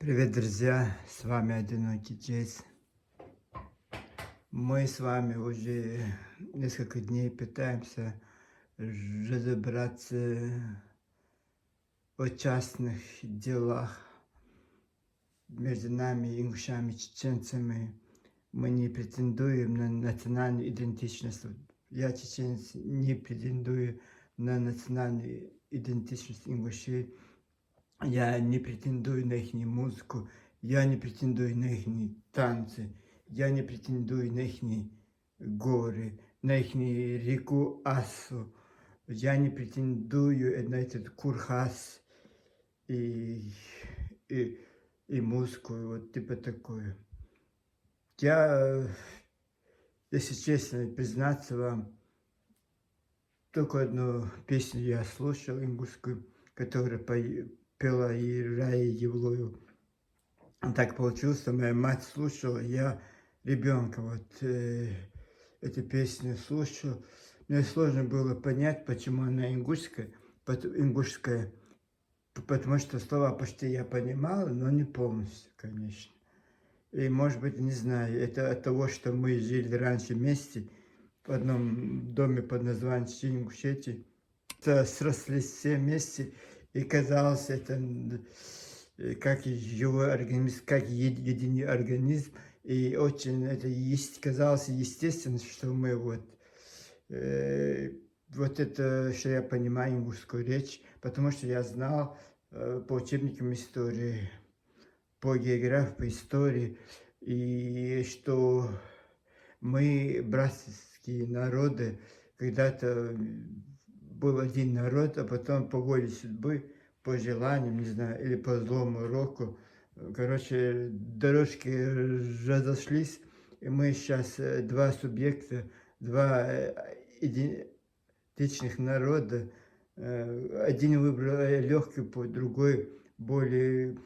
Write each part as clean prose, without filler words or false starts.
Привет, друзья! С вами Одинокий Джейс. Мы с вами уже несколько дней пытаемся разобраться о частных делах между нами, ингушами, чеченцами. Мы не претендуем на национальную идентичность. Я, чеченец, не претендую на национальную идентичность ингушей. Я не претендую на их музыку, я не претендую на их танцы, я не претендую на их горы, на их реку Ассу, я не претендую на этот Курхас и, и музыку, вот типа такое. Я, если честно признаться вам, только одну песню я слушал ингушскую, которая пела и Рая Евлою. Так получилось, что моя мать слушала, я ребенка эту песню слушал. Мне сложно было понять, почему она ингушская, потому что слова почти я понимал, но не полностью, конечно. И, может быть, не знаю, это от того, что мы жили раньше вместе в одном доме под названием Ингушетии. Срослись все вместе, и казалось, это как живой организм, как единый организм. И очень это казалось естественно, что мы вот это, что я понимаю ингушскую речь, потому что я знал по учебникам истории, по географии, по истории, и что мы братские народы, когда-то был один народ, а потом по воле судьбы, по желаниям, не знаю, или по злому року, короче, дорожки разошлись, и мы сейчас два субъекта, два идентичных народа, один выбрал легкий путь, другой более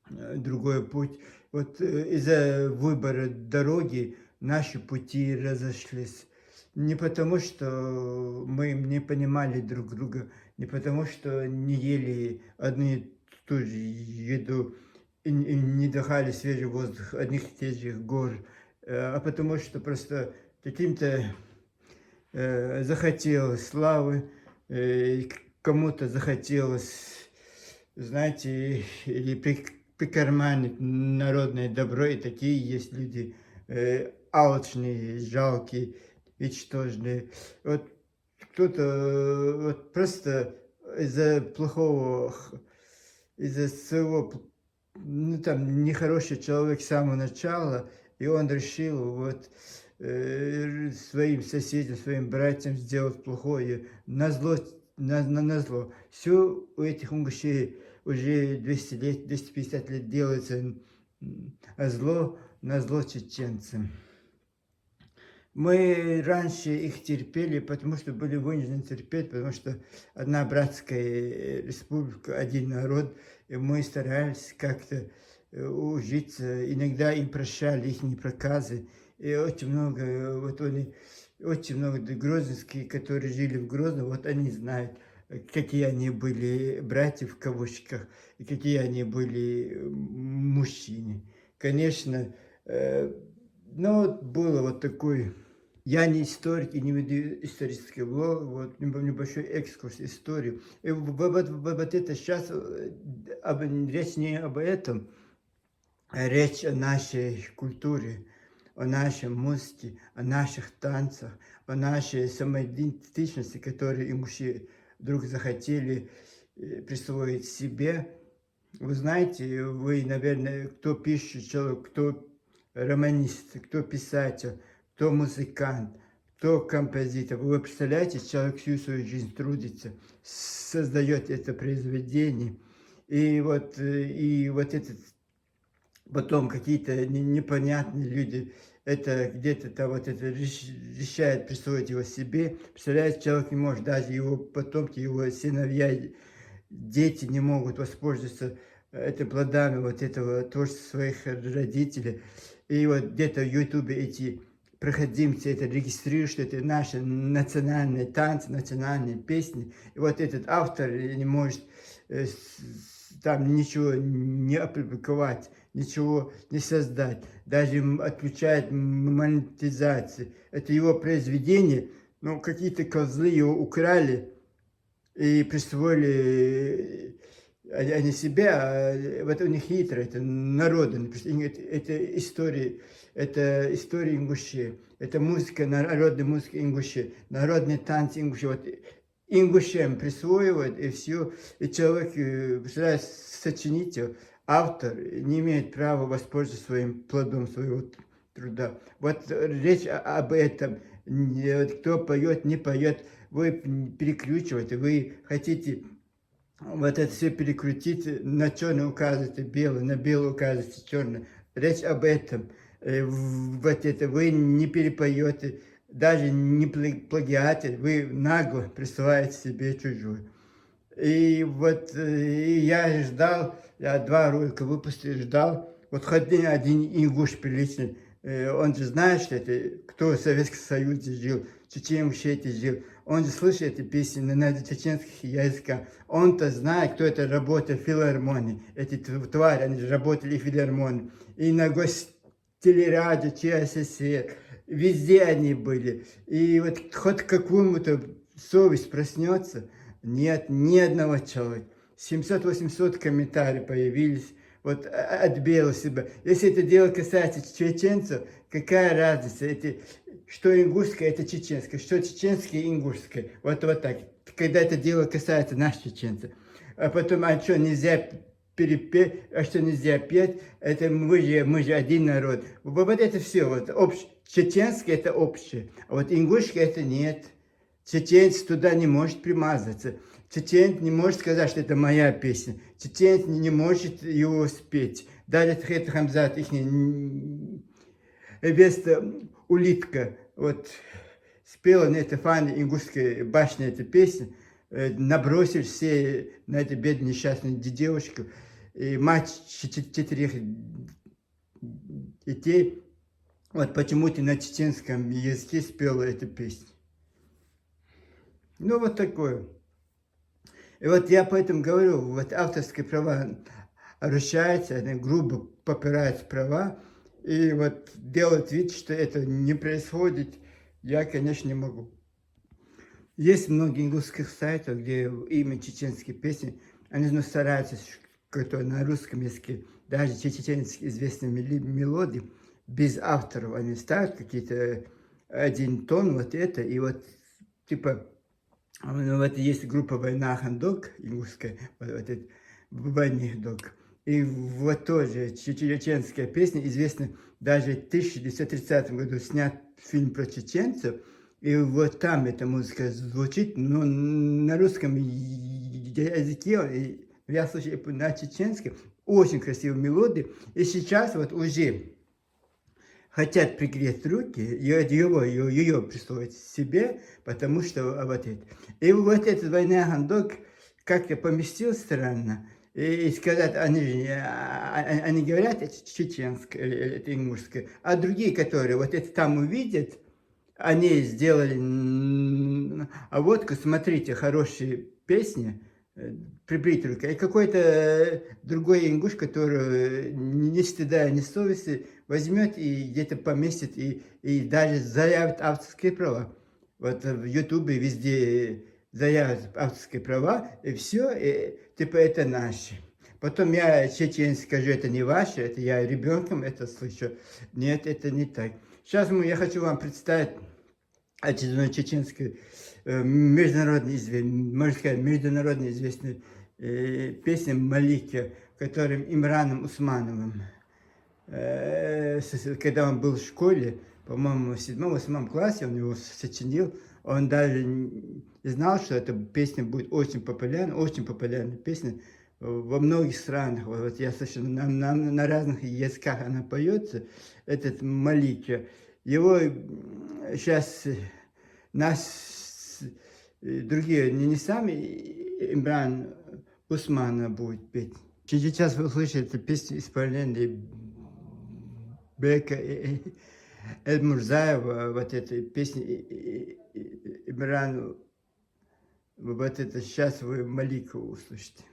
другой путь. Вот из-за выбора дороги наши пути разошлись. Не потому, что мы не понимали друг друга, не потому, что не ели одну и ту же еду и не дыхали свежий воздух одних и тех же гор, а потому что просто каким-то захотелось славы, кому-то захотелось, знаете, или прикарманить народное добро, и такие есть люди алчные, жалкие, ничтожные. Вот кто-то вот просто из-за плохого, из-за своего, ну там, нехороший человек с самого начала, и он решил вот своим соседям, своим братьям сделать плохое, назло, назло. Все у этих ингушей уже 200 лет, 250 лет делается зло на зло чеченцам. Мы раньше их терпели, потому что были вынуждены терпеть, потому что одна братская республика, один народ, и мы старались как-то ужиться. Иногда им прощали их проказы. И очень много, вот они, очень много грозненские, которые жили в Грозном, вот они знают, какие они были братья в кавычках, и какие они были мужчины. Конечно, ну, было вот такой... Я не историк и не веду исторический блог, вот небольшой экскурс в историю. И вот это сейчас, речь не об этом, а речь о нашей культуре, о нашей музыке, о наших танцах, о нашей самоидентичности, которую ингуши вдруг захотели присвоить себе. Вы знаете, вы, наверное, кто пишет, человек, кто романист, кто писатель, кто музыкант, кто композитор. Вы представляете, человек всю свою жизнь трудится, создает это произведение. И вот этот, потом какие-то непонятные люди это где-то там вот это решает присвоить его себе. Представляете, человек не может, даже его потомки, его сыновья, дети не могут воспользоваться плодами вот этого творчества своих родителей. И вот где-то в Ютубе эти проходимцы это регистрируют, что это наши национальные танцы, национальные песни. И вот этот автор не может там ничего не опубликовать, ничего не создать, даже отключает монетизацию. Это его произведение, но какие-то козлы его украли и присвоили, они себе, а вот у них хитро, это народы, это история Ингушии, это музыка, народная музыка Ингушии, народные танцы Ингушии, вот ингушам присвоивают, и все, и человек, представляешь, сочинитель, автор не имеет права воспользоваться своим плодом своего труда. Вот речь об этом, кто поет, не поет, вы переключиваете, вы хотите вот это все перекрутить, на черное указываете белое, на белое указываете черное. Речь об этом. Вот это вы не перепоете, даже не плагиате, вы нагло присылаете себе чужую. И вот я ждал, я 2 ролика выпустил, ждал. Вот хоть один ингуш приличный, он же знает, что это, кто в Советском Союзе жил, в Чечен-Ингушетии жил. Он же слышит эти песни на чеченских языках. Он-то знает, кто это работает в филармонии. Эти твари, они же работали в филармонии. И на гостелерадио, ЧССР. Везде они были. И вот хоть какому-то совесть проснется, нет ни одного человека. 700-800 комментариев появились. Вот отбело себя. Если это дело касается чеченцев, какая разница? Это, что ингушское, это чеченское, что чеченское, ингушское. Вот так. Когда это дело касается наших чеченцев. А потом, а что, нельзя перепеть, а что нельзя петь? Это мы же один народ. Вот это все. Вот, чеченское это общее, а вот ингушское это нет. Чеченец туда не может примазаться. Чеченец не может сказать, что это моя песня. Чеченец не может его спеть. Даже Тхет Хамзат, их веста улитка, вот спела на этой фане ингушской башне эту песню, набросили все на эту бедную несчастную девушку. И мать 4 детей, вот почему-то на чеченском языке спела эту песню. Ну, вот такое. И вот я поэтому говорю, вот авторские права нарушаются, они грубо попирают права, и вот делать вид, что это не происходит, я, конечно, не могу. Есть многие ингушских сайтов, где имя чеченские песни, они стараются, что на русском языке, даже чеченские известные мелодии, без авторов они ставят какие-то один тон, вот это, и вот типа, вот есть группа «Война Хандок», ингушская, вот это «Война Хандок». И вот тоже чеченская песня, известна даже в 1930 году снят фильм про чеченцев, и вот там эта музыка звучит, но на русском языке, я слушаю на чеченском, очень красивые мелодии, и сейчас вот уже хотят пригреть руки, ее присвоить себе, потому что вот это. И вот эта «Война Хандок» как-то поместил странно, и сказать, они говорят, это чеченское, это ингушское, а другие, которые вот это там увидят, они сделали, а вот, смотрите, хорошие песни, прибрить руку, и какой-то другой ингуш, который ни стыда, ни совести, возьмет и где-то поместит, и даже заявит авторские права. Вот в Ютубе везде заявят авторские права, и все, и, типа это наши. Потом я чеченец скажу, это не ваше, это я ребенком это слышу. Нет, это не так. Сейчас я хочу вам представить очередной чеченский международно известную песню «Малики», которым Имраном Усмановым, когда он был в школе, по-моему, в 7-8 классе, он его сочинил, он даже не знал, что эта песня будет очень популярная песня во многих странах. Вот я слышу, на разных языках она поется, этот «Малики». Его сейчас нас другие, не сами Имран Усманов будет петь. Сейчас вы услышите песню исполнения Бека Эльмурзаева, вот этой песни Имрану, вот это сейчас вы Малику услышите.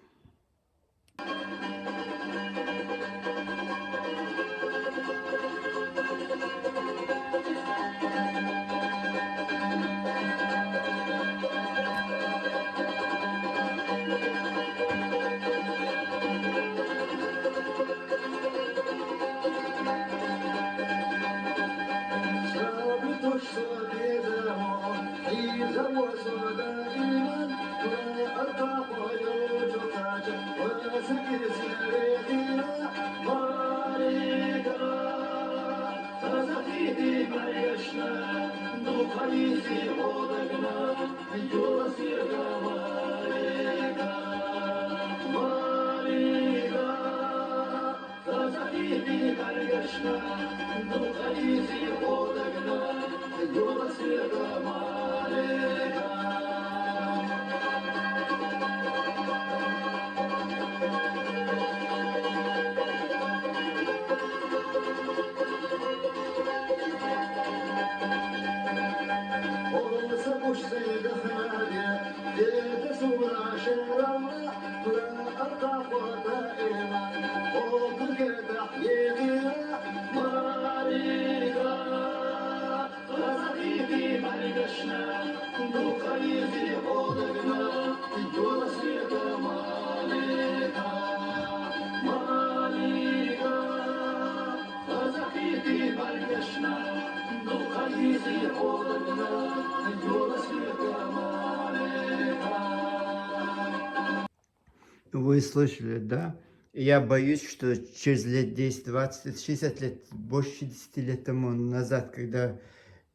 Вы слышали, да? И я боюсь, что через лет 10, 20, 60 лет, больше 60 лет тому назад, когда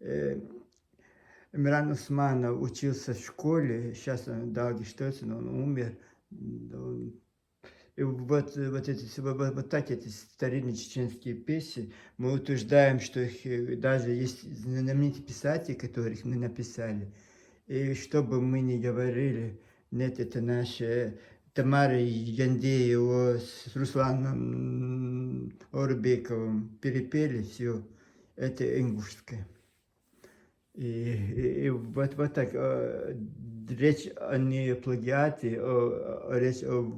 э, Эмиран Усманов учился в школе, сейчас он Дагештоцен, он умер. И вот так эти старинные чеченские песни, мы утверждаем, что их даже есть знаменитые писатели, которых мы написали. И что бы мы ни говорили, нет, это наши Тамара Яндеева с Русланом Орбековым перепели все, это ингушское. И вот так, речь о не плагиате, речь о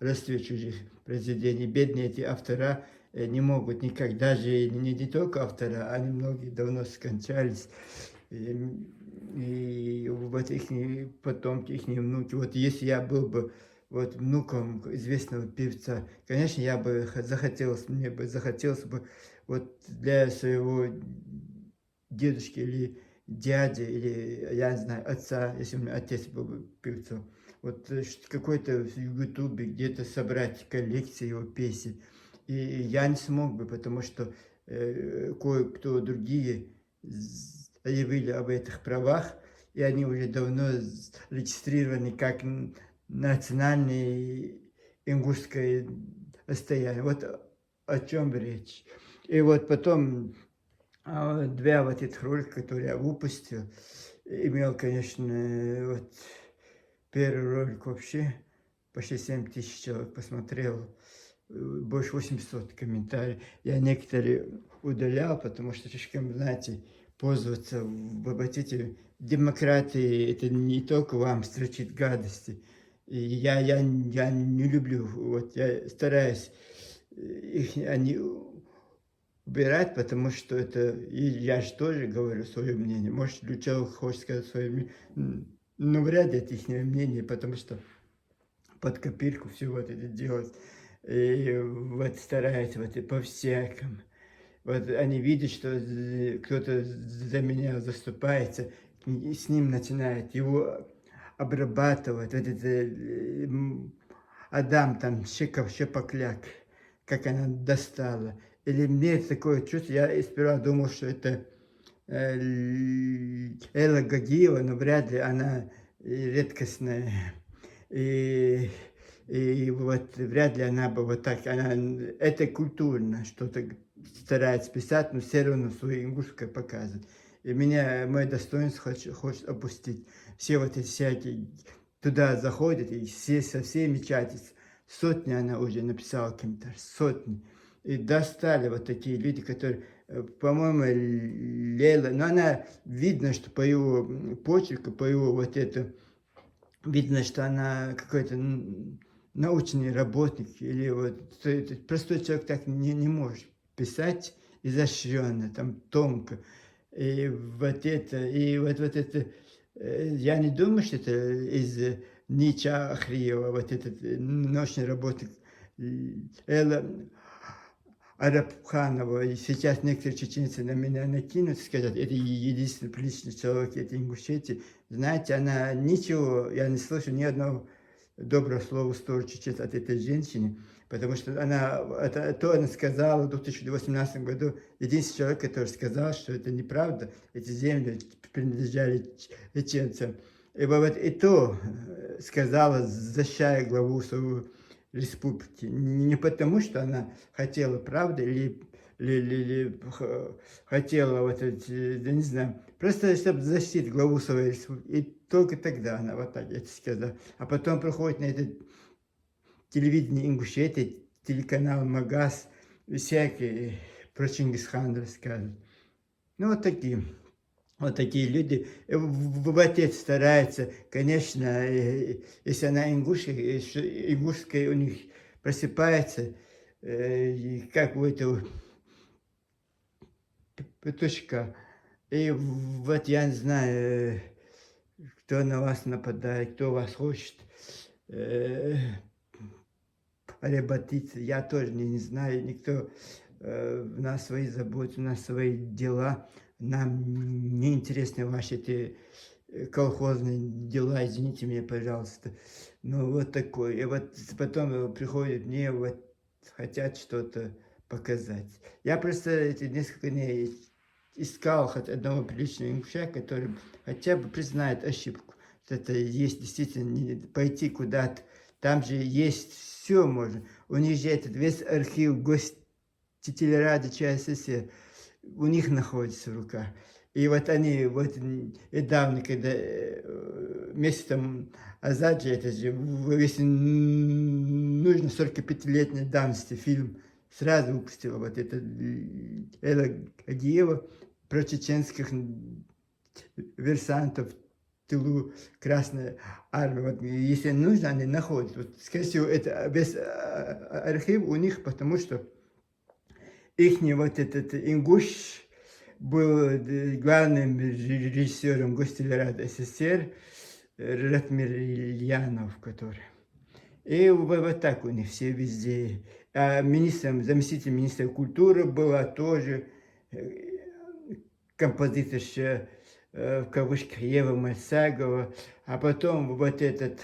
родстве чужих произведений. Бедные эти автора не могут никак, даже не только автора, они многие давно скончались. И вот их потомки, их внуки. Вот если я был бы вот внуком известного певца, конечно, я бы захотелось, мне бы захотелось бы вот для своего дедушки или дяди, или, я не знаю, отца, если у меня отец был бы певцом, вот какой-то в Ютубе где-то собрать коллекцию его песен. И я не смог бы, потому что кое-кто другие заявили об этих правах, и они уже давно регистрированы как национальное ингушское достояние. Вот о чем речь. И вот потом два вот этих ролика, которые я выпустил, имел, конечно, вот первый ролик вообще почти 7000 человек посмотрел, больше 800 комментариев. Я некоторые удалял, потому что слишком, знаете, пользоваться в эти демократии, это не только вам строчит гадости. И я не люблю, вот я стараюсь их они убирать, потому что это, и я же тоже говорю свое мнение. Может, человек хочет сказать свое мнение, но вряд ли это их мнение, потому что под копирку все вот это делать. И вот стараются вот по-всякому. Вот они видят, что кто-то за меня заступается, и с ним начинает его обрабатывать. Вот это Адам там Щепокляк, как она достала. Или мне такое чувство, я сперва думал, что это Элла Гагиева, но вряд ли она редкостная. И вот вряд ли она бы вот так, это культурно, что-то старается писать, но все равно свое ингушское показывает. И мое достоинство хочет опустить. Все вот эти всякие туда заходят, и все со всеми чатятся. Сотни она уже написала комментарий, сотни. И достали вот такие люди, которые, по-моему, Лейла, но она, видно, что по его почерку, по его вот это, видно, что она какой-то научный работник или вот простой человек так не может писать изощренно, там тонко. И вот это, я не думаю, что это из Nietzsche Ахриева, вот этот научный работник Элла Арабханова. И сейчас некоторые чеченцы на меня накинут, скажут, это единственный приличный человек, это Ингушетии. Знаете, она ничего, я не слышу ни одного доброго слова в сторону чеченцев от этой женщины, потому что она сказала в 2018 году, единственный человек, который сказал, что это неправда, эти земли принадлежали чеченцам. И то сказала, защищая главу свою республики. Не потому, что она хотела правды или хотела вот эти, да не знаю, просто чтобы защитить главу своей республики. И только тогда она вот так это сказала. А потом приходит на это телевидение Ингушетии, телеканал Магаз, всякие про Чингисхана рассказывают. Ну, вот такие люди. Отец старается, конечно, если она ингушка, ингушская у них просыпается, как у этого петушка. И вот я не знаю, кто на вас нападает, кто вас хочет поработиться. Я тоже не знаю, никто, у нас свои заботы, у нас свои дела. Нам не интересны ваши эти колхозные дела, извините меня, пожалуйста. Ну, вот такой. И вот потом приходят мне, вот хотят что-то показать. Я просто эти несколько дней искал хоть одного приличного ингуша, который хотя бы признает ошибку. Что это есть действительно пойти куда-то. Там же есть все можно. У них же этот весь архив гостелерады ЧССР у них находится в руках. И вот они, вот недавно, когда месяцем Азаджи, это же, если нужно 45-летней давности фильм, сразу выпустила вот это Элла Агиева про чеченских версантов в тылу Красной Армии. Вот, если нужно, они находят. Вот, скорее всего, это весь архив у них, потому что их вот этот ингуш был главным режиссером Гостелерады СССР Ратмир Ильянов, который. И вот так у них все везде. А заместитель министра культуры была тоже композиторша, в кавычках, Ева Мальсагова. А потом вот этот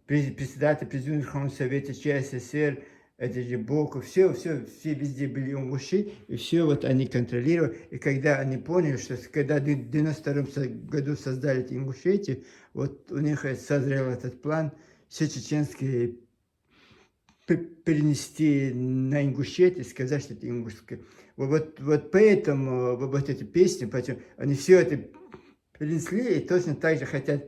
председатель Президиума Верховного Совета ЧССР, это же Боков, все везде были ингуши, и все вот они контролировали. И когда они поняли, что когда в 1992 году создали эти Ингушетии, вот у них созрел этот план, все чеченские перенести на Ингушетию, сказать, что это ингушское. Вот поэтому вот эти песни, они все это перенесли, и точно так же хотят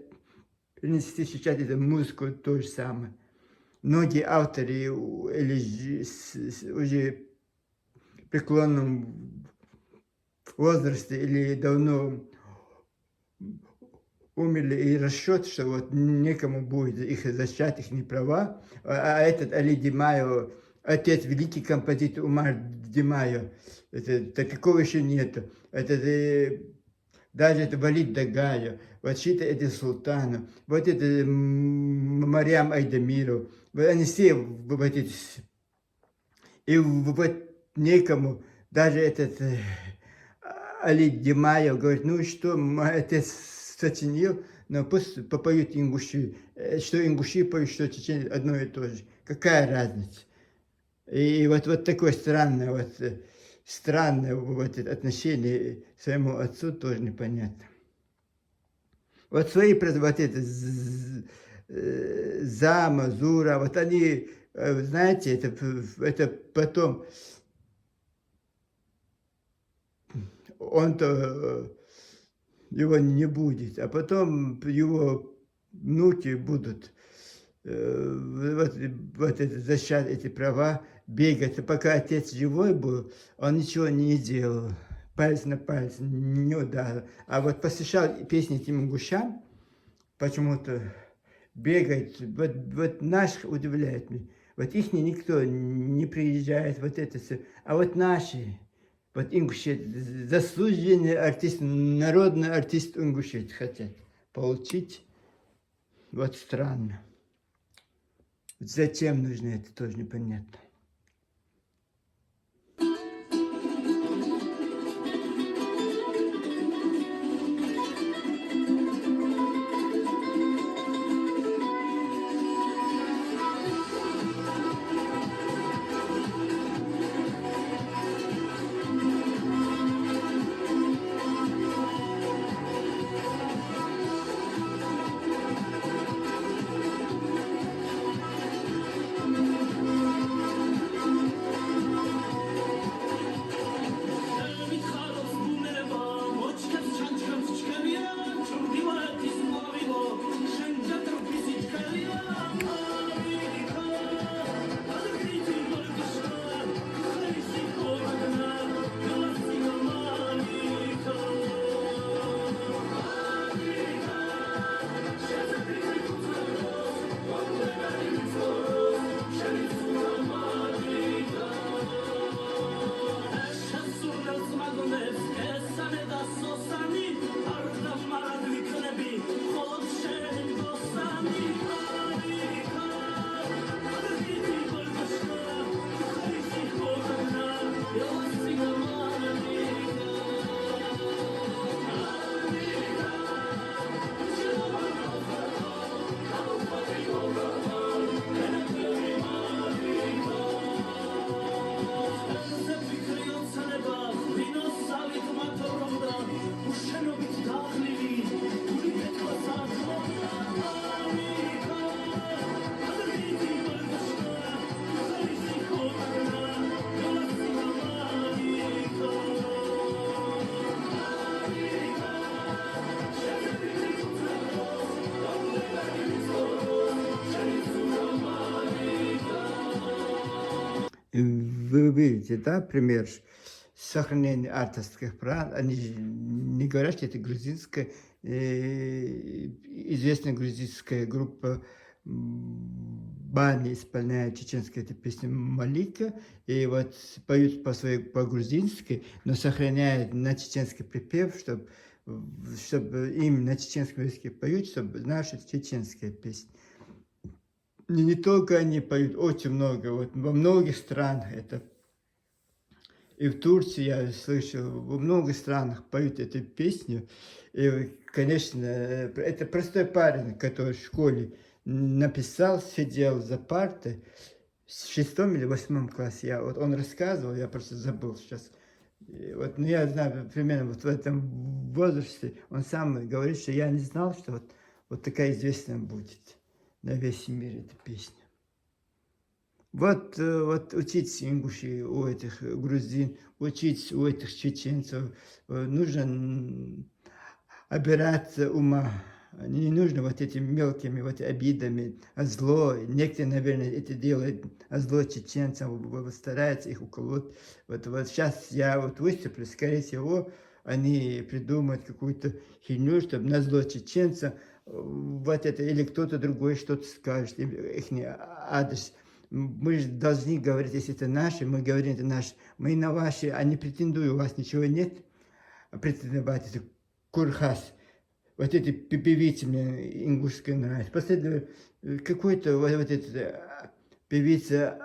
перенести сейчас эту музыку то же самое. Многие авторы или уже в преклонном возрасте или давно умерли, и расчет, что вот некому будет их защищать, их права. А этот Али Димайо, отец, великий композитор Умар Димайо, такого еще нет. Даже это Валид Дагая, вот Шита это Султана, вот это Мариам Айдамиров, вот они все вот эти, и вот некому, даже этот Али Димаев говорит, ну что, мой отец сочинил, но пусть попоют ингуши, что ингуши поют, что чеченцы, одно и то же, какая разница? И вот такое странное вот это отношение к своему отцу тоже непонятно. Вот свои вот это Зама, Зура, вот они, знаете, это потом, он-то его не будет, а потом его внуки будут вот это, защищать эти права, бегать. Пока отец живой был, он ничего не делал, палец на палец не ударил. А вот посвящал песни этим ингушам, почему-то бегают. Вот наш удивляет меня. Вот их никто не приезжает, вот это все. А вот наши, вот Ингушетия, заслуженный артист, народный артист Ингушетии хотят получить. Вот странно. Зачем нужно это, тоже непонятно. Вы видите, да, пример сохранения авторских прав. Они же не говорят, что это грузинская, известная грузинская группа Бани исполняет чеченскую эту песню Малика, и вот поют по-грузински, но сохраняют на чеченский припев, чтобы им на чеченском языке поют, чтобы знали, что это чеченская песня. Не только они поют, очень много, вот во многих странах это. И в Турции я слышал, во многих странах поют эту песню. И, конечно, это простой парень, который в школе написал, сидел за партой в 6 или 8 классе. Вот он рассказывал, я просто забыл сейчас. И вот, ну, я знаю, примерно вот в этом возрасте он сам говорит, что я не знал, что вот такая известная будет на весь мир эта песня. Вот учиться ингуши у этих грузин, учиться у этих чеченцев, нужно обираться ума. Не нужно вот этими мелкими вот обидами, зло. Некоторые, наверное, это делают зло чеченцам, стараются их уколоть. Вот сейчас я вот выступлю, скорее всего, они придумают какую-то херню, чтобы на зло чеченцам, вот это, или кто-то другой что-то скажет, их адрес. Мы же должны говорить, если это наши, мы говорим, это наши. Мы на ваши, а не претендую, у вас ничего нет, претендовать, это курхас. Вот эти певицы мне ингушская нравится. После какой-то вот эта певица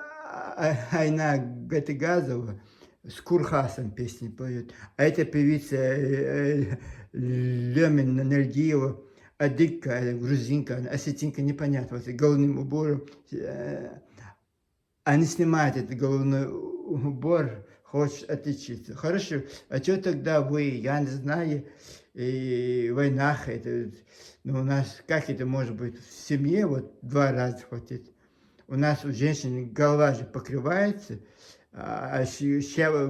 Айна Гатыгазова с курхасом песни поет. А эта певица Лемин Нальгиева, адыгка, грузинка, осетинка, непонятно, вот головным убором. Они снимают этот головной убор, хочешь отличиться. Хорошо, а что тогда вы, я не знаю, и в войнах, это, ну, у нас, как это может быть, в семье вот 2 раза хватит. У нас у женщин голова же покрывается, а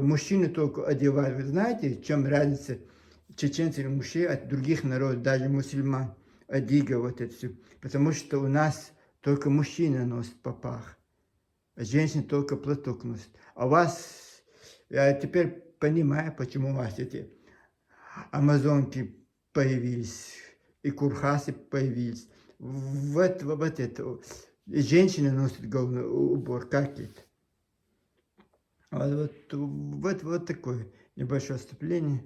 мужчины только одевают. Вы знаете, в чем разница чеченцев и мужчин от других народов, даже мусульман, адига, вот это все. Потому что у нас только мужчина носит попах, а женщины только платок носят. А у вас, я теперь понимаю, почему у вас эти амазонки появились, и курхасы появились. вот это. Женщины носят головной убор, как это? Вот такое небольшое вступление.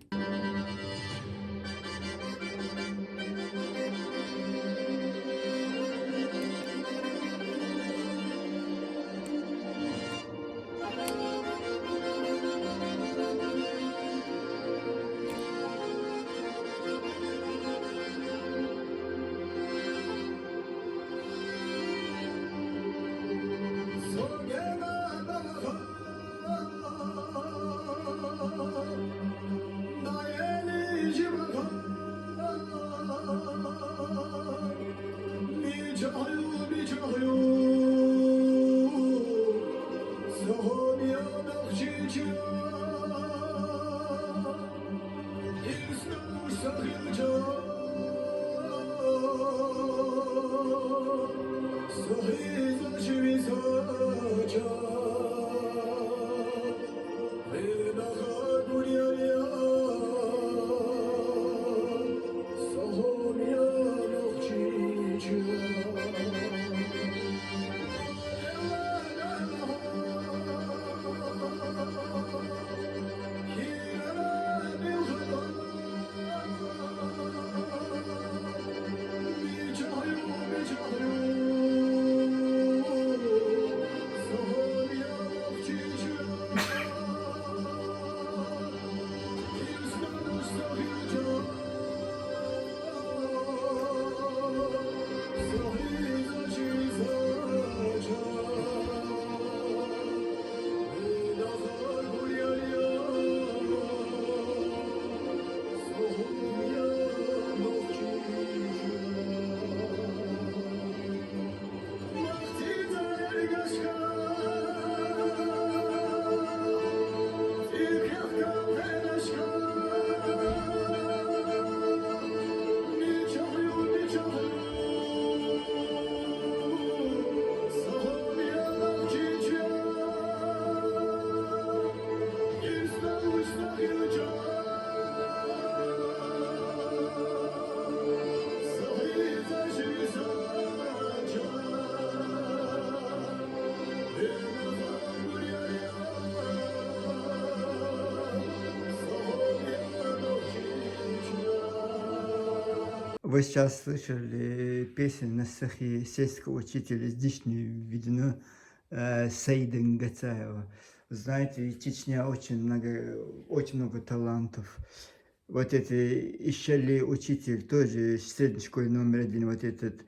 Вы сейчас слышали песню на стихи сельского учителя с Дични введено Саида Гацаева. Знаете, Чечня очень много талантов. Вот это Ищали учитель, тоже в средней школе №1, вот этот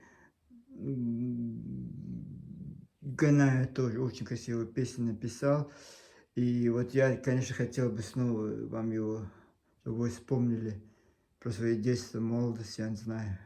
Ганая тоже очень красивую песню написал. И вот я, конечно, хотел бы снова вам его, чтобы вы вспомнили про свое детство, молодость, я не знаю.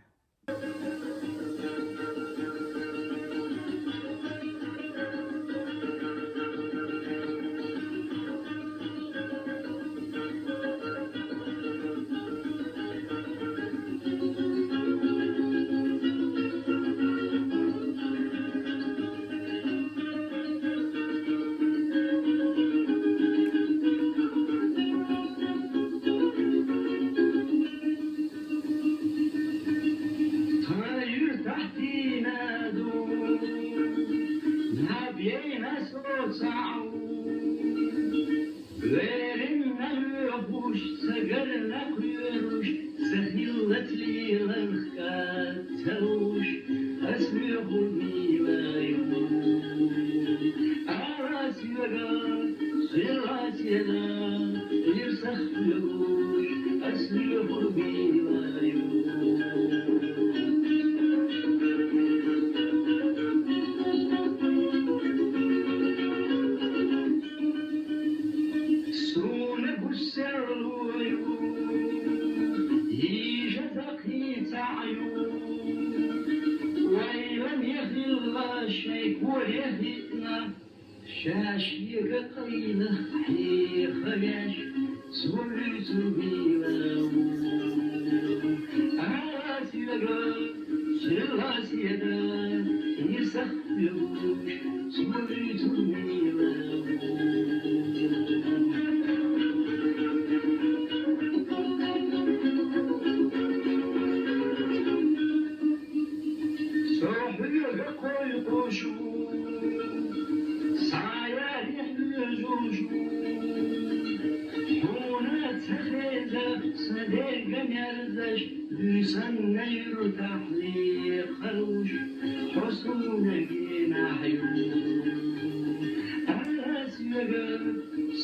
ارزش دویسان نیرو تحلیق خروش حسونگی نحیو از مگر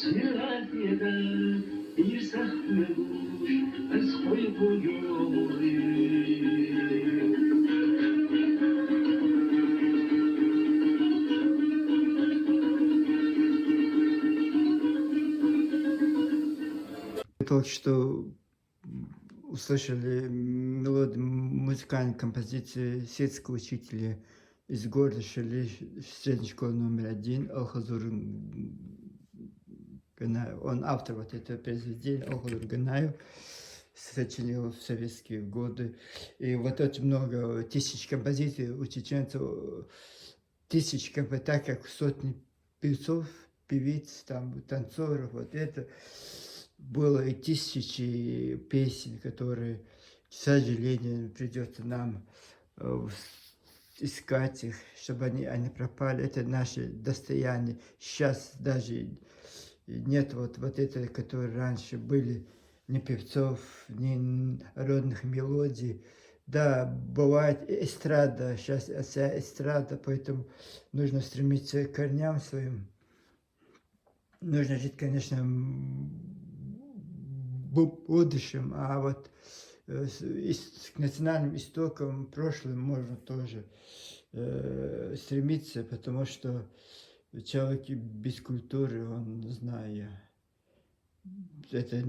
سیرت یده ایسخ مگوش از خوی بگوی Только что услышали мелодию музыкальной композиции светского учителя из города Шали, средней школы номер 1, Алхазур Ганаев. Он автор вот этого произведения, Алхазур Ганаев, сочинил в советские годы. И вот очень много, тысяч композиций у чеченцев, тысяч, так как сотни певцов, певиц, там, танцоров, вот это. Было и тысячи песен, которые, к сожалению, придется нам искать их, чтобы они пропали. Это наше достояние. Сейчас даже нет вот этого, которые раньше были, ни певцов, ни народных мелодий. Да, бывает эстрада, сейчас вся эстрада, поэтому нужно стремиться к корням своим. Нужно жить, конечно, будущем, а вот к национальным истокам, прошлым можно тоже стремиться, потому что человек без культуры, он, знаю, это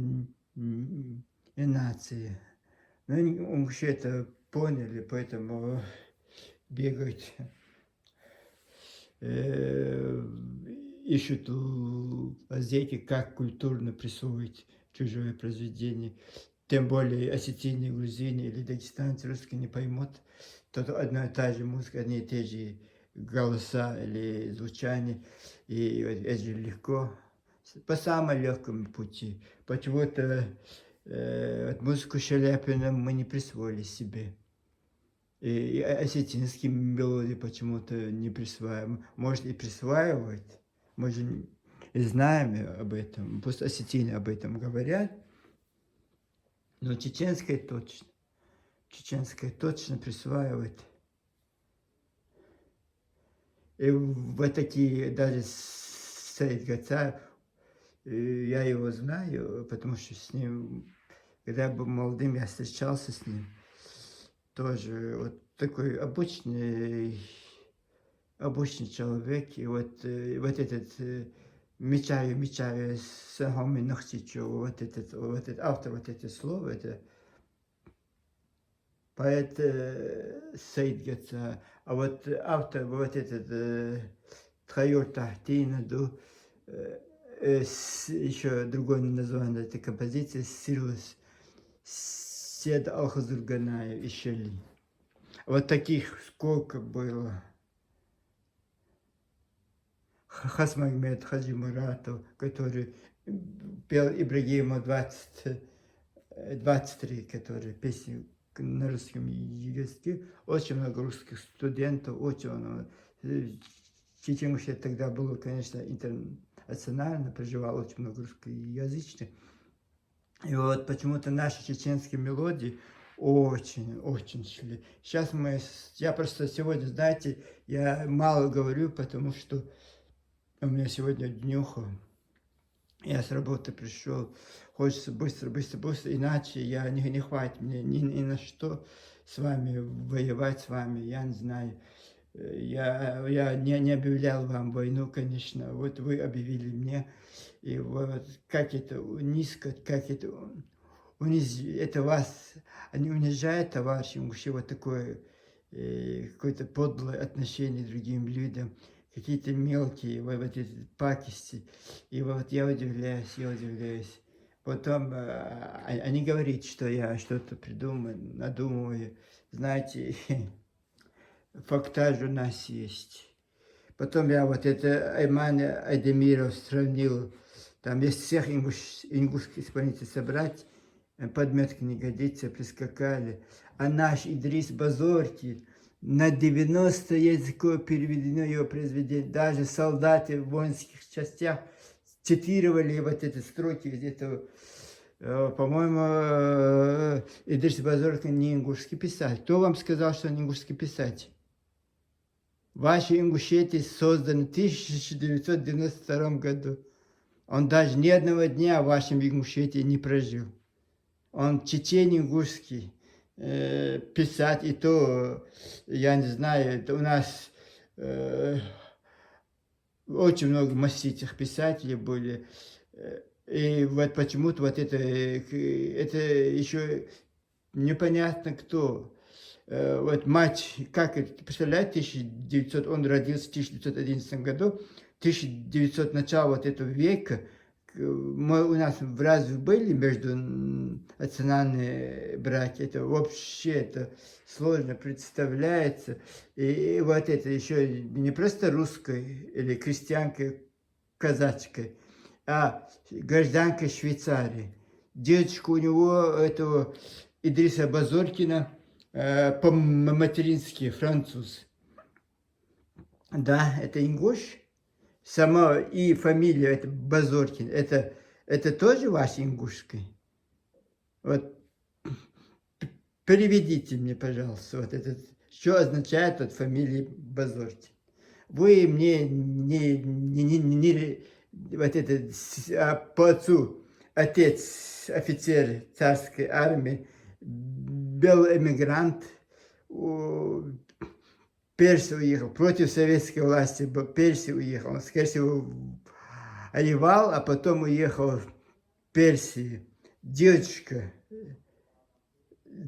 не нация. Но они вообще это поняли, поэтому бегают, ищут лазейки, как культурно присвоить чужое произведение. Тем более осетины, грузины или дагестанцы русские не поймут. Тут одна и та же музыка, одни и те же голоса или звучания. И это же легко, по самому легкому пути. Почему-то музыку Шаляпина мы не присвоили себе. И осетинские мелодии почему-то не присваиваем. Может и присваивать, мы же и знаем об этом, просто осетины об этом говорят, но чеченская точно присваивает. И вот такие, даже Саид Гацаев, я его знаю, потому что с ним, когда я был молодым, я встречался с ним, тоже вот такой обычный человек, и вот этот мечаю Сагоми Нахчичу, вот этот автор, вот это слово, это поэт Саид Гацаев, а вот автор, вот этот Тхайор Тахтинаду, еще другое название этой композиции, Сирус Сед Алхазур Ганаев и Шали. Вот таких сколько было. Хасмагмед Хаджи Муратов, который пел Ибрагиму 23, которые песни на русском языке. Очень много русских студентов, очень много. Чеченщина тогда было, конечно, интернационально, проживало очень много русскоязычных. И вот почему-то наши чеченские мелодии очень шли. Сейчас я просто сегодня, знаете, я мало говорю, потому что у меня сегодня днюха. Я с работы пришел, хочется быстро, иначе я не хватит мне ни на что с вами воевать, с вами, я не знаю. Я не объявлял вам войну, конечно, вот вы объявили мне, и вот как это низко, как это это вас, они унижают, товарищи, вообще вот такое какое-то подлое отношение к другим людям, какие-то мелкие вот эти пакости, и вот я удивляюсь. Потом они говорят, что я что-то придумаю, надумываю, знаете, фактаж у нас есть. Потом я вот это Аймана Айдемиров сравнил, там если всех ингушских исполнителей собрать, подметка не годится, прискакали. А наш Идрис Базорти, на 90 языков переведено его произведение. Даже солдаты в воинских частях цитировали вот эти строки из этого По-моему, Идрис Базоркин не ингушский писатель. Кто вам сказал, что он ингушский писатель? Ваши Ингушетии созданы в 1992 году. Он даже ни одного дня в вашем Ингушетии не прожил. Он чечен-ингушский писать, и то, я не знаю, это у нас очень много маститых писателей были. И вот почему-то вот это еще непонятно кто. Вот мать, как это, представляете, он родился в 1911 году, 1900 начало вот этого века, у нас разве были между национальные браки, это вообще это сложно представляется. И вот это еще не просто русской или крестьянкой, казачкой, а гражданка Швейцарии. Девочка у него, этого Идриса Базоркина, по-матерински француз. Да, это ингуш. Сама и фамилия это Базоркин. Это тоже ваш ингушский? Вот переведите мне, пожалуйста, вот этот, что означает вот фамилия Базоркин. Вы мне не вот это, по отцу, отец офицер царской армии, был эмигрант, в Персию уехал, против советской власти, в Персию уехал, он, скорее всего, воевал, а потом уехал в Персию. Девочка,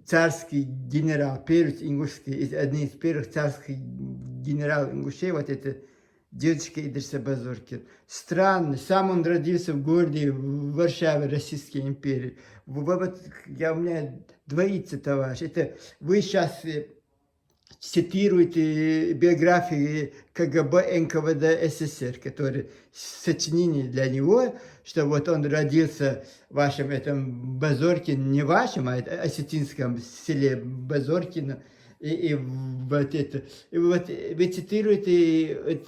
царский генерал, первый ингушский, один из первых царских генералов ингушей, вот это девочка Идриса Базоркин. Странно, сам он родился в городе в Варшаве, Российской империи. Вот у меня двоится, товарищ. Это вы сейчас цитируете биографии КГБ НКВД СССР, которые сочинили для него, что вот он родился в вашем этом Базоркин, не вашем, а осетинском селе Базоркино, и вот это, и вот вы цитируете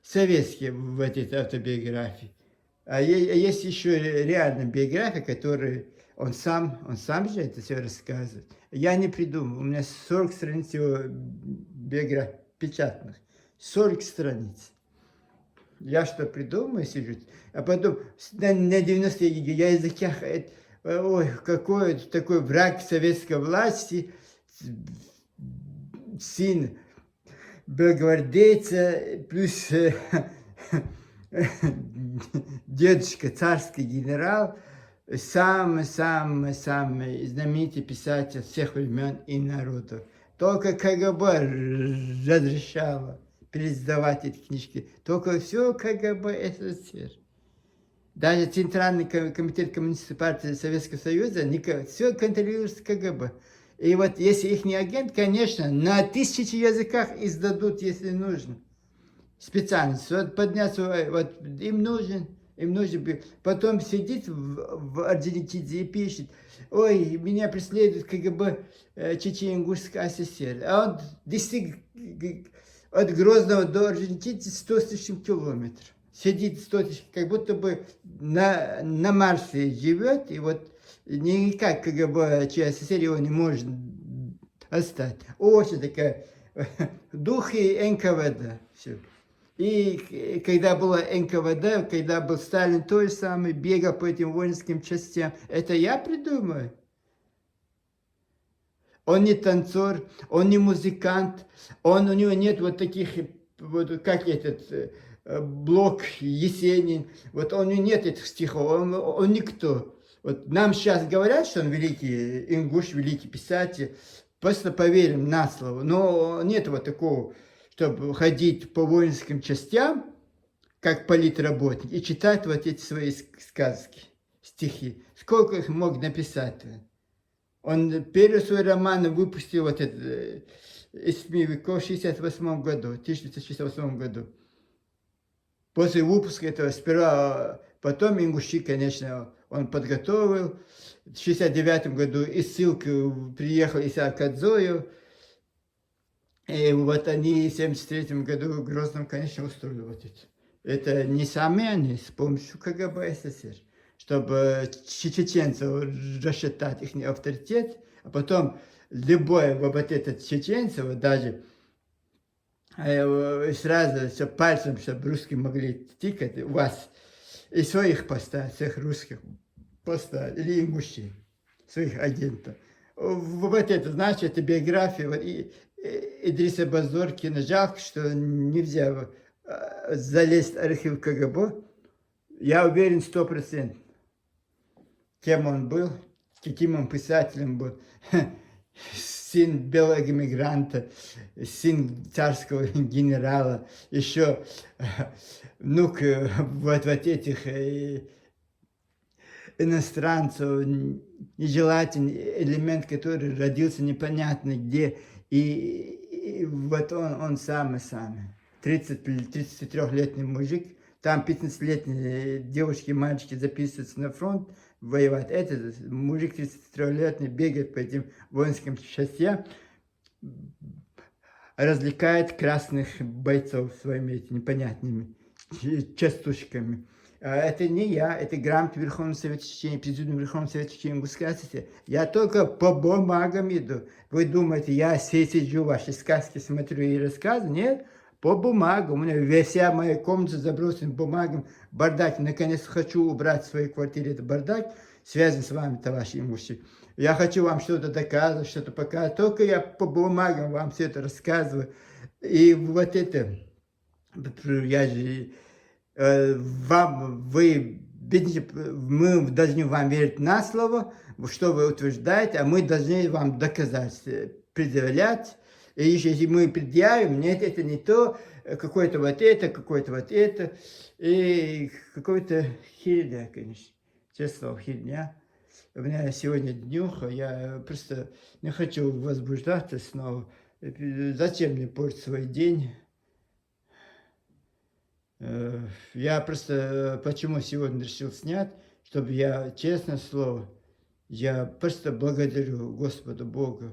советские вот эти автобиографии. А есть еще реальная биография, которую он сам же это все рассказывает. Я не придумал. У меня 40 страниц его биографий печатных. 40 страниц. Я что придумаю, сижу, а потом на 90 я языках, ой, какой такой враг советской власти, сын белогвардейца, плюс дедушка царский генерал, самый знаменитый писатель всех времен и народов. Только КГБ разрешало пересдавать эти книжки. Только все КГБ СССР. Даже Центральный комитет Коммунистической партии Советского Союза все контролируется КГБ. И вот если их не агент, конечно, на 1000 языках издадут, если нужно. Специально. Вот подняться, вот им нужен. Потом сидит в Орджоникидзе и пишет: ой, меня преследует КГБ Чечено-Ингушской ССР. А он достиг от Грозного до Орджоникидзе 100 с лишним километров. Сидит 100 тысяч, как будто бы на Марсе живет, и вот никак КГБ ЧССР его не может оставить. Очень такая духи НКВД. Все. И когда было НКВД, когда был Сталин, то же самое, бегал по этим воинским частям. Это я придумаю. Он не танцор, он не музыкант, у него нет вот таких, вот как этот Блок Есенин, вот у него нет этих стихов, он никто. Вот нам сейчас говорят, что он великий ингуш, великий писатель, просто поверим на слово, но нет вот такого, чтобы ходить по воинским частям, как политработник, и читать вот эти свои сказки, стихи. Сколько их мог написать? Он первый свой роман выпустил вот этот «Из 7 веков» в 1968 году. После выпуска этого сперва, потом ингуши, конечно, он подготовил. В 1969 году из ссылки приехал Исаак Кадзою. И вот они в 1973 году в Грозном, конечно, устроили вот это. Это не сами они, с помощью КГБ СССР. чтобы чеченцев рассчитать их авторитет, а потом любой вот этот чеченцев даже сразу все пальцем, чтобы русские могли тикать у вас, и своих поставить, своих русских поставить, или ингушей, своих агентов. Вот это, значит, это биография вот, Идриса Базоркина. Жалко, что нельзя залезть в архив КГБ. Я уверен 100%, кем он был, каким он писателем был. Сын белого эмигранта, сын царского генерала, еще внук вот этих иностранцев, нежелательный элемент, который родился непонятно где, и вот он самый-самый, 33-летний мужик, там 15-летние девушки и мальчики записываются на фронт воевать, этот мужик 33-летний бегает по этим воинским частям, развлекает красных бойцов своими этими непонятными частушками. Это не я, это грамота Верховного Совета Чечни, президиум Верховного Совета Чечни Ингушетии. Я только по бумагам иду. Вы думаете, я сижу ваши сказки, смотрю и рассказываю? Нет, по бумагам. У меня вся моя комната забросана бумагам, бардак. Наконец хочу убрать в своей квартире этот бардак, связан с вами, товарищи имущие. Я хочу вам что-то доказывать, что-то показывать. Только я по бумагам вам все это рассказываю. И вот это, я же... мы должны вам верить на слово, что вы утверждаете, а мы должны вам доказать, предъявлять. И если мы предъявим, нет, это не то, какое-то вот это, и какой-то херня, конечно, честное слово, херня. У меня сегодня днюха, я просто не хочу возбуждаться снова. Зачем мне портить свой день? Я просто почему сегодня решил снять, чтобы я, честное слово, я просто благодарю Господа Бога,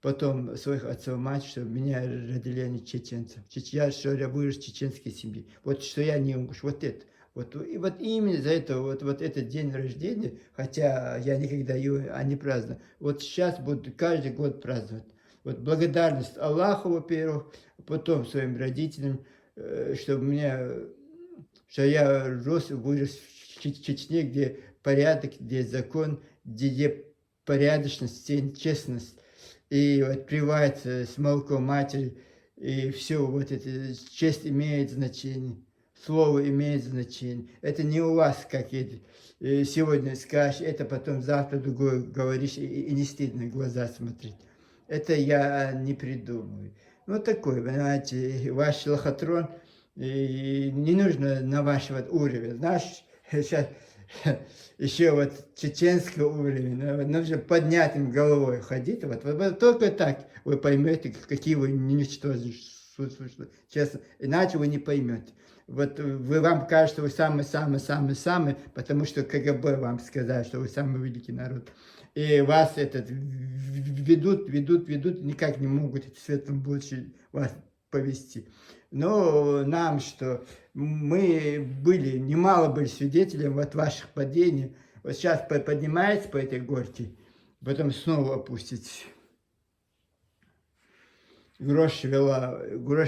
потом своих отцов и мать, что меня родили они чеченцев. Что я вырос в чеченской семье. Вот что я не ингуш, вот это. И вот именно за это, вот этот день рождения, хотя я никогда его не праздную, вот сейчас буду каждый год праздновать. Вот благодарность Аллаху, во-первых, потом своим родителям, что я вырос в Чечне, где порядок, где закон, где порядочность, честность. И вот прививается с молоком матери, и все, вот это, честь имеет значение, слово имеет значение. Это не у вас, как сегодня скажешь, это потом завтра другое говоришь, и не стыдно в глаза смотреть. Это я не придумываю. Вот такой, понимаете, ваш лохотрон, и не нужно на ваш вот уровень. Знаешь, сейчас еще вот чеченский уровень, нужно поднятым головой ходить. Вот только так вы поймете, какие вы ничтожные, честно, иначе вы не поймете. Вот вам кажется, вы самый, потому что КГБ вам сказал, что вы самый великий народ. И вас ведут, никак не могут эти светлым больше вас повести. Но нам что, мы немало были свидетелями вот ваших падений. Вот сейчас поднимается по этой горке, потом снова опустится. Грош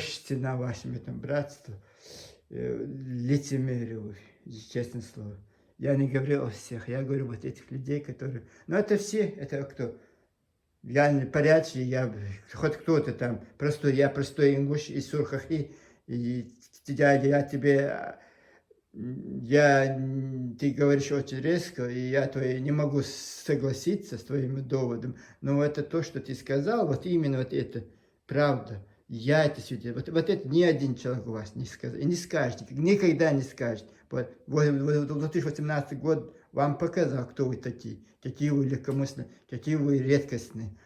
стена вашим этим братству, лицемерию, честное слово. Я не говорю о всех, я говорю вот этих людей, которые... Ну, это все, это кто? Я не порядочный, хоть кто-то там, я простой ингуш из Сурхахи, и ты говоришь очень резко, и я не могу согласиться с твоим доводом, но это то, что ты сказал, вот именно вот это, правда. Я это свидетель. Вот это ни один человек у вас не сказал. И не скажет, никогда не скажет. Вот 2018 год вам показал, кто вы такие. Какие вы легкомысленные, какие вы редкостные.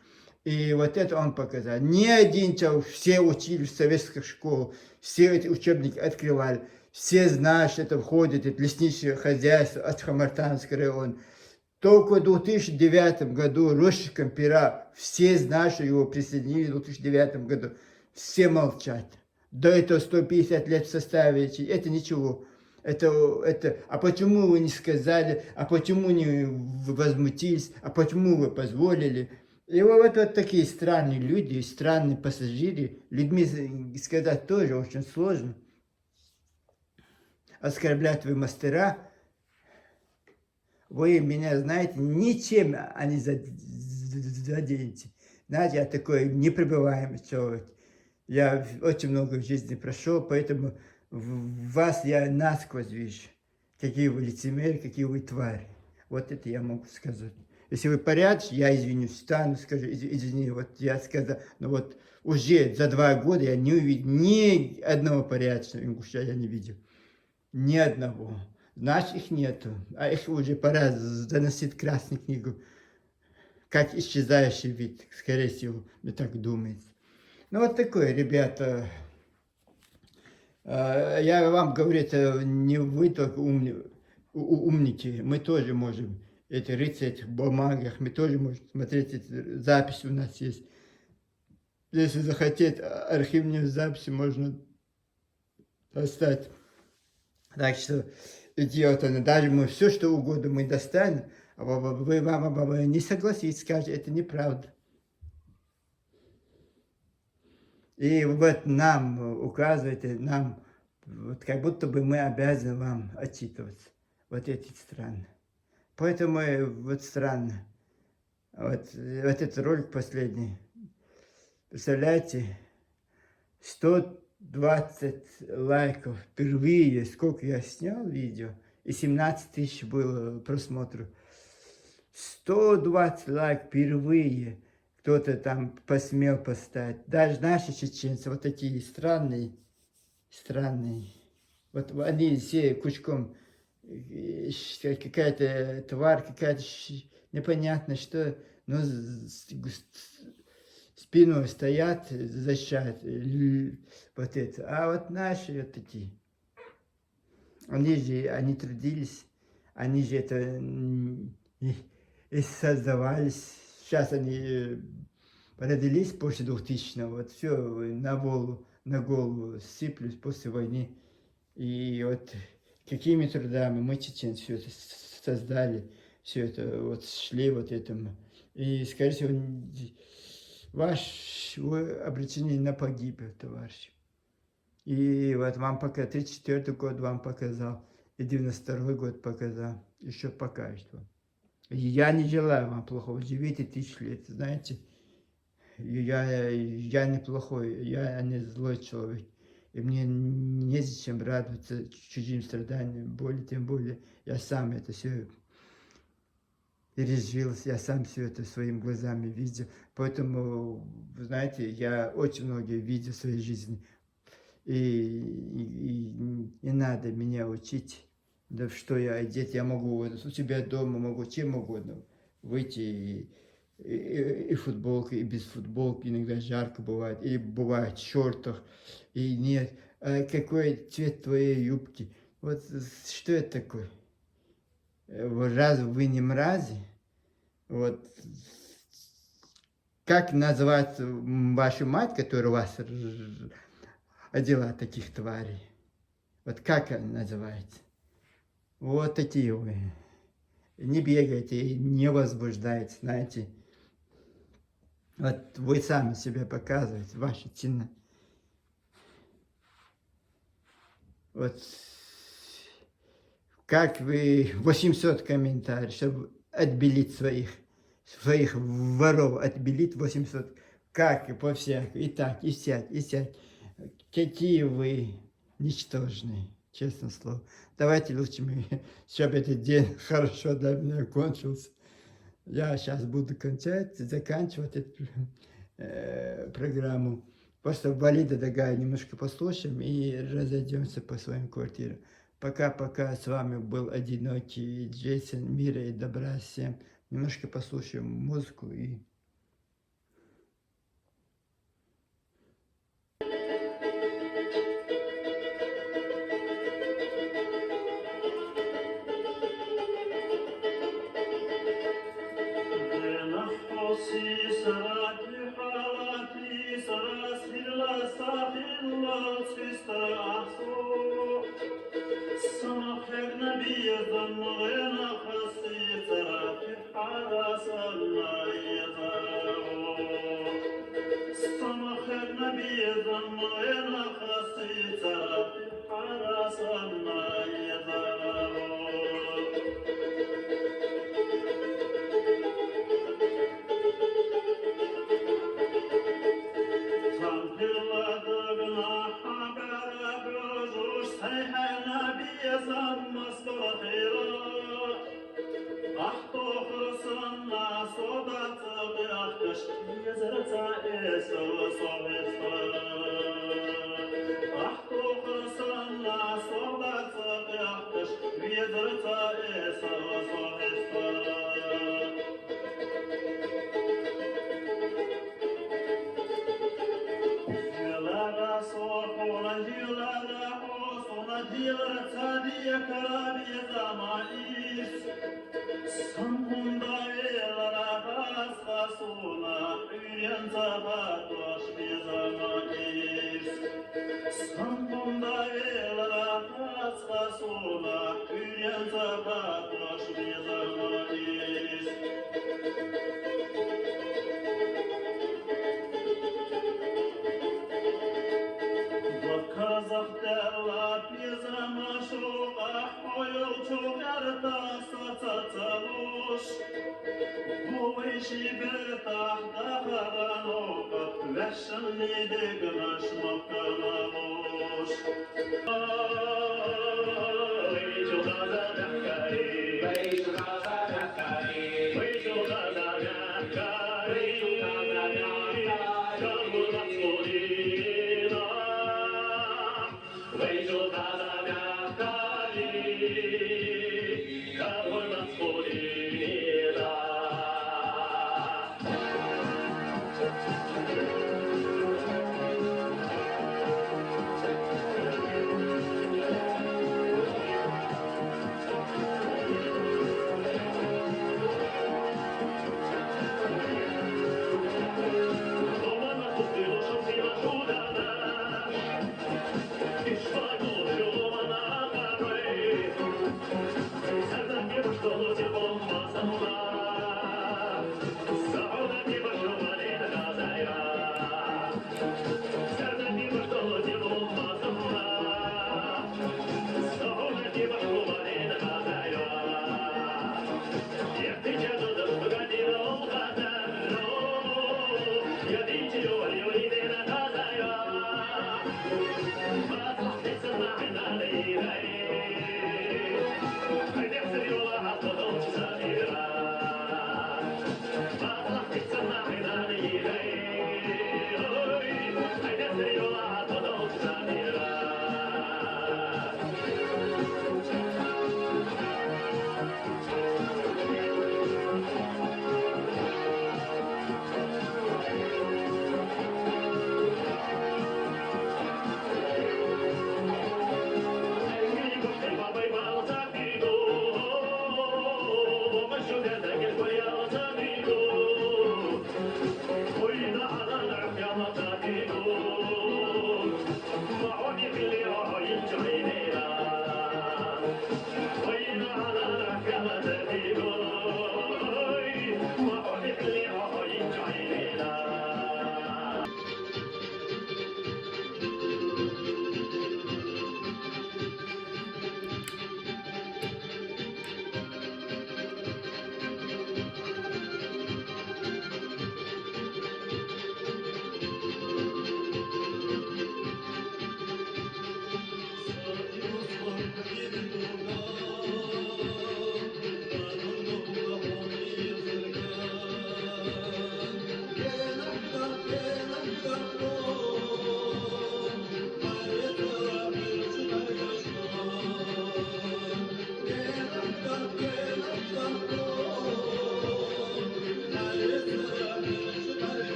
И вот это он показал. Ни один человек, все учились в советских школах, все эти учебники открывали. Все знают, что это входит, это лесничее хозяйство, Ачхамартанский район. Только в 2009 году Рощиком пера, все знают, что его присоединили в 2009 году. Все молчат. До этого 150 лет в составе, это ничего. а почему вы не сказали, а почему не возмутились, а почему вы позволили? И вот такие странные люди, странные пассажиры, людьми сказать тоже очень сложно. Оскорблять вы мастера, вы меня знаете, ничем они заденете. Знаете, я такой непробиваемый человек. Я очень много в жизни прошел, поэтому вас я насквозь вижу. Какие вы лицемеры, какие вы твари. Вот это я могу сказать. Если вы порядочны, я извинюсь, встану, скажу, извини, вот я сказал, но вот уже за 2 года я не увидел ни одного порядочного ингуша, я не видел. Ни одного. Значит, их нету. А их уже пора заносить в Красную книгу. Как исчезающий вид, скорее всего, мне так думается. Ну, вот такое, ребята. Я вам говорю, это не вы только умники. Мы тоже можем это рыться в этих бумагах. Мы тоже можем смотреть эти записи у нас есть. Если захотеть архивные записи, можно достать. Так что, идиоты, даже мы все, что угодно мы достанем, а вы не согласитесь, скажете, это неправда. И вот нам указываете, нам, вот как будто бы мы обязаны вам отчитываться. Вот эти страны. Поэтому вот странно. Вот этот ролик последний. Представляете, 120 лайков впервые, сколько я снял видео, и 17 тысяч было просмотров. 120 лайков впервые кто-то там посмел поставить. Даже наши чеченцы, вот такие странные. Вот они все кучком, какая-то тварь, какая-то непонятно что, но спиной стоят, защищают вот это. А вот наши вот такие, они трудились, они же это и создавались. Сейчас они родились после 2000-го, вот все на голову сыплют после войны. И вот какими трудами мы, чеченцы, все это создали, все это вот шли вот этому. И, скорее всего, вы обречены на погибель, товарищи. И вот вам пока 34-й год вам показал, и 92-й год показал, еще покажет вам. Я не желаю вам плохого, живите 1000 лет, знаете. Я неплохой, я не злой человек. И мне незачем радоваться чужим страданиям, боли, тем более я сам это все пережил, я сам все это своими глазами видел. Поэтому, знаете, я очень многие видел в своей жизни. И не надо меня учить, да что я одеть, я могу у себя дома, могу чем угодно выйти и футболка, и без футболки, иногда жарко бывает, или бывает в шортах, и нет, а какой цвет твоей юбки, вот что это такое? Разве вы не мрази? Вот как назвать вашу мать, которая вас родила таких тварей? Вот как она называется? Вот такие вы. Не бегайте, не возбуждайте, знаете. Вот вы сами себя показываете, ваша цена. Вот как вы 800 комментариев, чтобы отбелить своих воров, отбелить 800. Как и по всякому, и так, и сяк, и сяк. Какие вы ничтожные, честное слово. Давайте лучше чтобы этот день хорошо для меня кончился. Я сейчас буду заканчивать эту программу. Просто Валида Дагая немножко послушаем и разойдемся по своим квартирам. Пока-пока, с вами был одинокий Джейсон. Мира и добра всем. Немножко послушаем музыку и... Some Thank you.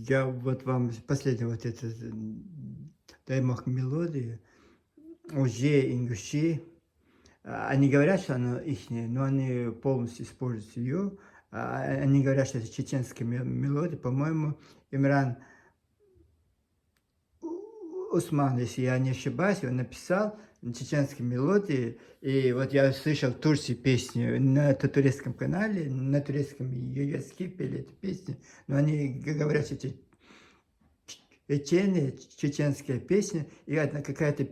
Я вот вам последний вот этот даймах мелодии, уже ингуши, они говорят, что она ихняя, но они полностью используют ее. Они говорят, что это чеченская мелодия. По-моему, Имран Усман, если я не ошибаюсь, он написал чеченские мелодии. И вот я слышал в Турции песни на турецком канале, на турецком языке пели эти песни. Но они говорят, что это чеченская песня, и одна какая-то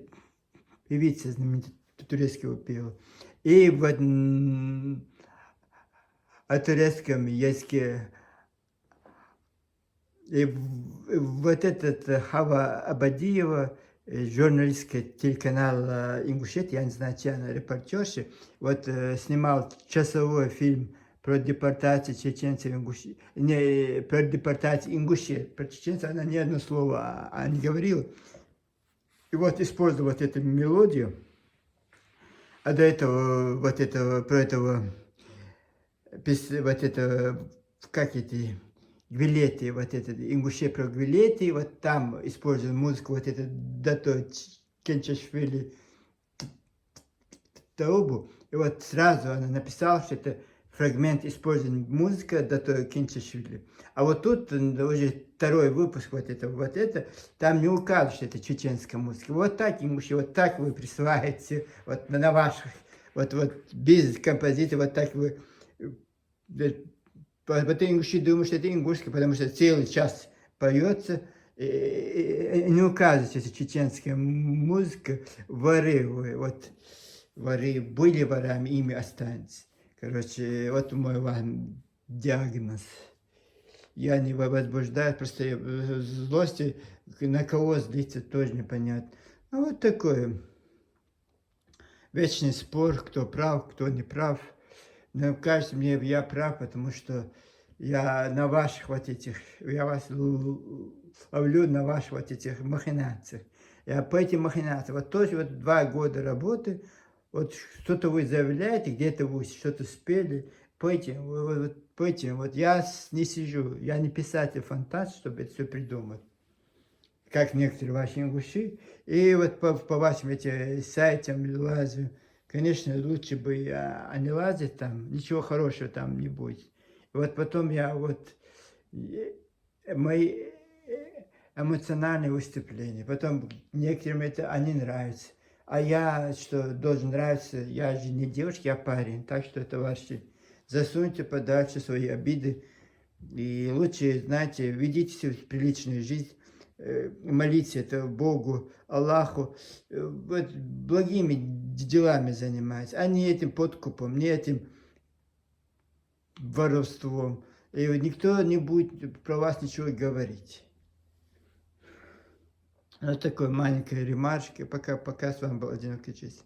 певица знаменитая турецкого пела. И вот о турецком языке. И вот этот Хава Абадиева, журналистка телеканала «Ингушетия», я не знаю, чья она, репортерша, вот снимал часовой фильм про депортацию чеченцев Ингуши, не про депортацию Ингуши, про чеченцев она ни одно слово не говорила. И вот использовал вот эту мелодию, а до этого вот этого, про этого, вот это, как эти, Гвилети, вот это, Ингуши про Гвилети, вот там использовал музыку, вот это, Дато Кенчашвили Таубу, и вот сразу она написала, что это фрагмент использования музыки Дато Кенчашвили. А вот тут уже второй выпуск, вот это, там не указано, что это чеченская музыка. Вот так, Ингуши, вот так вы присылаете, вот на ваших, вот без композиции, вот так вы, вот Ингуши думают, что это ингушский, потому что целый час поется, и не указывается, что чеченская музыка, воры, вот, воры были ворами, ими останется. Короче, вот мой вам диагноз. Я не возбуждаю, просто злости, на кого злиться, тоже непонятно. Ну, вот такое. Вечный спор, кто прав, кто не прав. Но кажется мне, я прав, потому что я на ваших вот этих, я вас ловлю на ваших вот этих махинациях. Я по этим махинациям, вот тоже вот 2 года работы, вот что-то вы заявляете, где-то вы что-то спели, пойте, вот я не сижу, я не писатель-фантаст, чтобы это все придумать, как некоторые ваши ингуши. И вот по вашим этим сайтам лазю, конечно, лучше бы не лазить там, ничего хорошего там не будет. И вот потом я вот, мои эмоциональные выступления, потом некоторым это не нравится. А я, что должен нравиться, я же не девушка, я парень, так что, товарищи, засуньте подальше свои обиды и лучше, знаете, ведите себя в приличную жизнь, молитесь это Богу, Аллаху, вот, благими делами занимайтесь, а не этим подкупом, не этим воровством. И никто не будет про вас ничего говорить. Вот такой маленькой ремарочкой. Пока с вами был Одинокий Честь.